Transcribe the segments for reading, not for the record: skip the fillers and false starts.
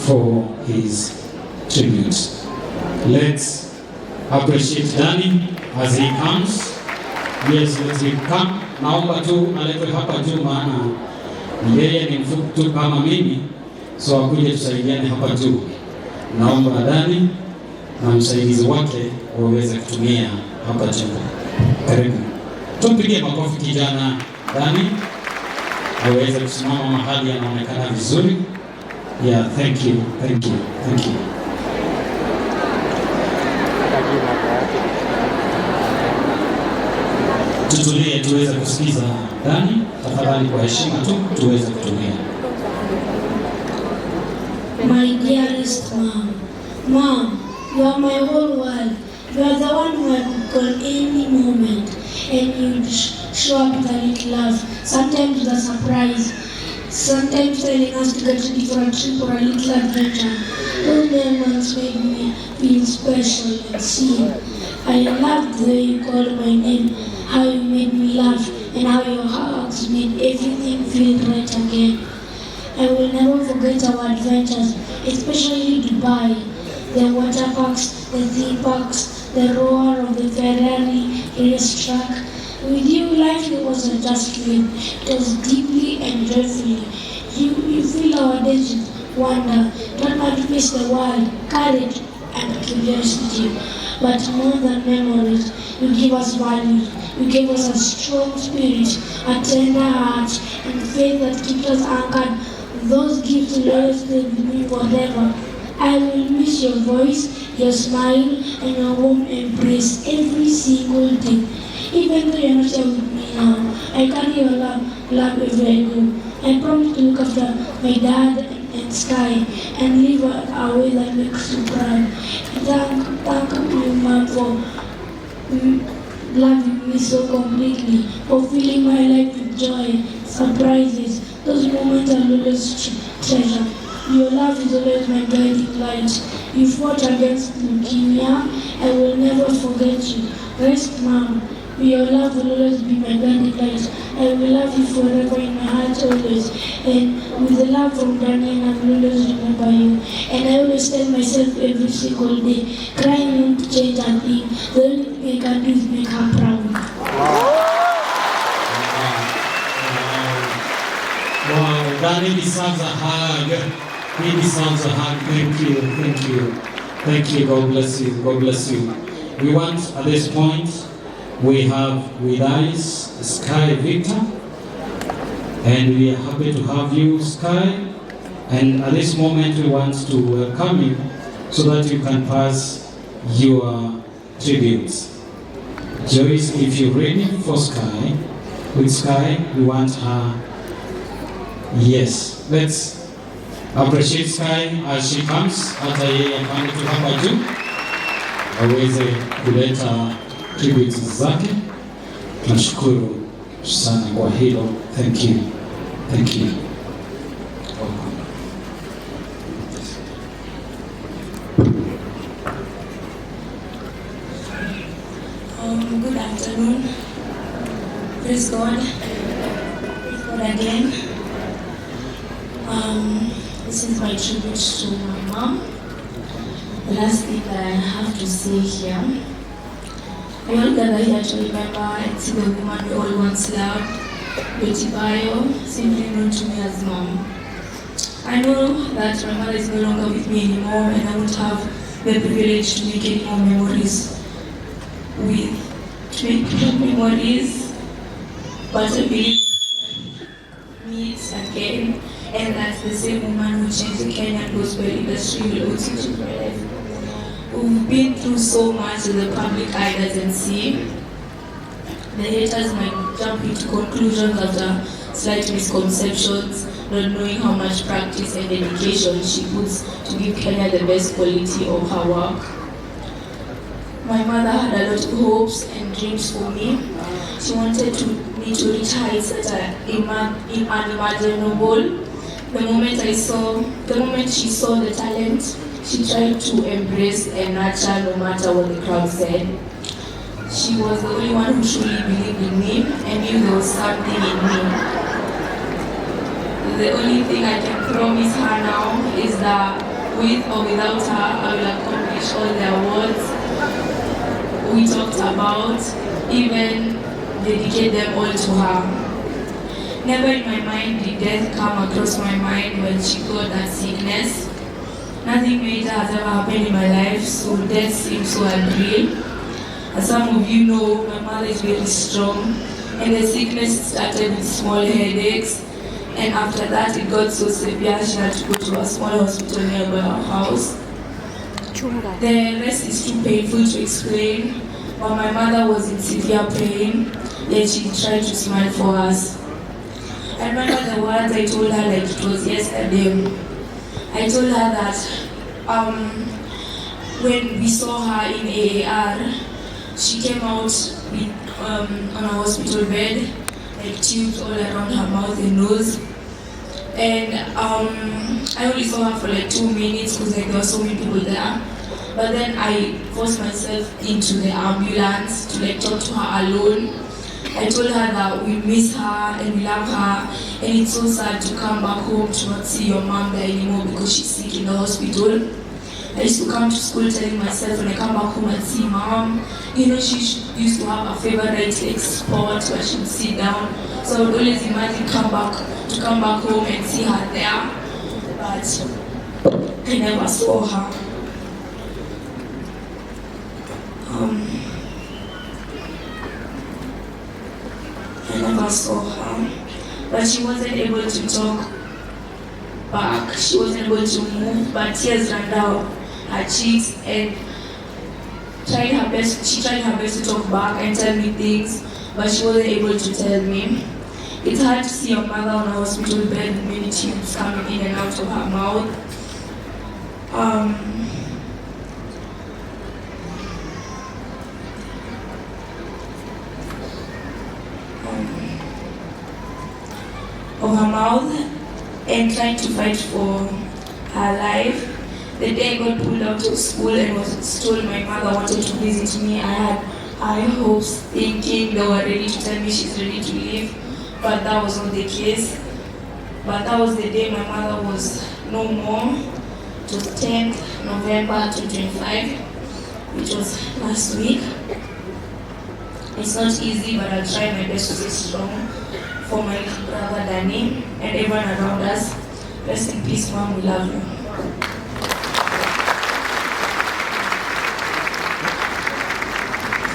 for his tribute. Let's appreciate Danny as he comes. Yes, let him come. Naomba tu aletwe hapa juu, maana yeye ni mfupi tu kama mimi, so akuje tusaidiane hapa juu. Naomba Danny na msaidizi wake waweze kutumia hapa juu. Karibu. Tumpigie makofi kijana Danny aweze kusimama mahali anaonekana vizuri. Yeah, thank you. Tutulie tuweze kusikiza Danny, tafadhali kwa heshima tu tuweze kutumia. My dearest Mom, you are my whole world. You are the one who I could call any moment, and you show up with a little love, sometimes with a surprise, sometimes telling us to get ready for a trip or a little adventure. Those moments made me feel special and seen. I loved the way you called my name, how you made me laugh, and how your hugs made everything feel right again. I will never forget our adventures, especially Dubai, the water parks, the theme parks, the roar of the Ferrari racetrack. With you, life wasn't just fun, it was deeply and joyfully. You fill our days with wonder, not much face the world, courage and curiosity. But more than memories, you give us values. You gave us a strong spirit, a tender heart, and faith that keeps us anchored. Those gifts will always stay with me forever. I will miss your voice, your smile, and your warm embrace every single day. Even though you're not here with me now, I carry your love wherever I go. I promise to look after my dad and Sky and live a way that makes you proud. Thank you, Mom, for loving me so completely, for filling my life with joy, surprises. Those moments I'll always treasure. Your love is always my guiding light. You fought against leukemia. I will never forget you. Rest, Mom. Your love will always be my guiding light. I will love you forever in my heart always. And with the love from Danny, I will always remember you. And I always tell myself every single day, crying won't change a thing. The only thing I can do is make her proud. Wow, Danny deserves a hug. He deserves a hug. Thank you. God bless you. We want, at this point, we have with us Sky Victor, and we are happy to have you, Sky. And at this moment, we want to welcome you so that you can pass your tributes. Joyce, if you're ready for Sky, with Sky, we want her. Yes, let's appreciate Sky as she comes. Hata yeye apande tu hapa juu aweze kuleta tributes zake. Tunashukuru sana kwa hilo. Thank you. Good afternoon. Praise God. Praise God again. This is my tribute to my mom. The last thing that I have to say here. We all gather here to remember and see the woman we all once loved, Bayo, simply known to me as Mom. I know that my mother is no longer with me anymore, and I won't have the privilege to make any more memories but I believe meet again, and that the same woman who changed the Kenyan gospel industry will also change my life. We've been through so much that the public eye doesn't see. The haters might jump into conclusions after slight misconceptions, not knowing how much practice and dedication she puts to give Kenya the best quality of her work. My mother had a lot of hopes and dreams for me. She wanted me to reach heights that are unimaginable. The moment she saw the talent, she tried to embrace and nurture no matter what the crowd said. She was the only one who truly believed in me and knew there was something in me. The only thing I can promise her now is that with or without her, I will accomplish all the awards we talked about, even dedicate them all to her. Never in my mind did death come across my mind when she got that sickness. Nothing major has ever happened in my life, so death seems so unreal. As some of you know, my mother is very strong, and the sickness started with small headaches, and after that it got so severe she had to go to a small hospital nearby our house. The rest is too painful to explain, but my mother was in severe pain, yet she tried to smile for us. I remember the words I told her like it was yesterday. I told her that when we saw her in AAR, she came out with, on a hospital bed, like tubes all around her mouth and nose. And I only saw her for like 2 minutes because like, there were so many people there. But then I forced myself into the ambulance to like talk to her alone. I told her that we miss her and we love her, and it's so sad to come back home to not see your mom there anymore because she's sick in the hospital. I used to come to school telling myself when I come back home and see mom, you know, she used to have a favorite like spot where she would sit down. So I would always imagine to come back home and see her there, but I never saw her. I never saw her, but she wasn't able to talk back. She wasn't able to move, but tears ran down her cheeks, and she tried her best to talk back and tell me things, but she wasn't able to tell me. It's hard to see your mother on a hospital bed with many tubes coming in and out of her mouth. Of her mouth, and trying to fight for her life. The day I got pulled out of school and was told my mother wanted to visit me, I had high hopes, thinking they were ready to tell me she's ready to leave, but that was not the case. But that was the day my mother was no more. It was 10th November 2025, which was last week. It's not easy, but I'll try my best to stay strong for my brother Danny and everyone around us. Rest in peace, Mom, we love you.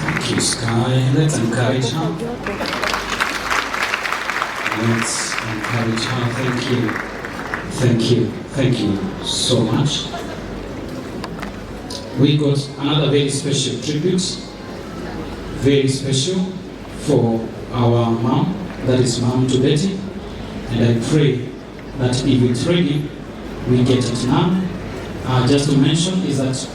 Thank you, Sky. Let's encourage her. Let's encourage her. Thank you. Thank you. Thank you so much. We got another very special tribute. Very special for our mom. That is Mom to Betty, and I pray that if it's ready, we get it now. Just to mention is that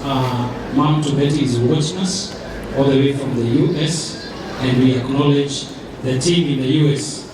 Mom to Betty is watching us all the way from the US, and we acknowledge the team in the US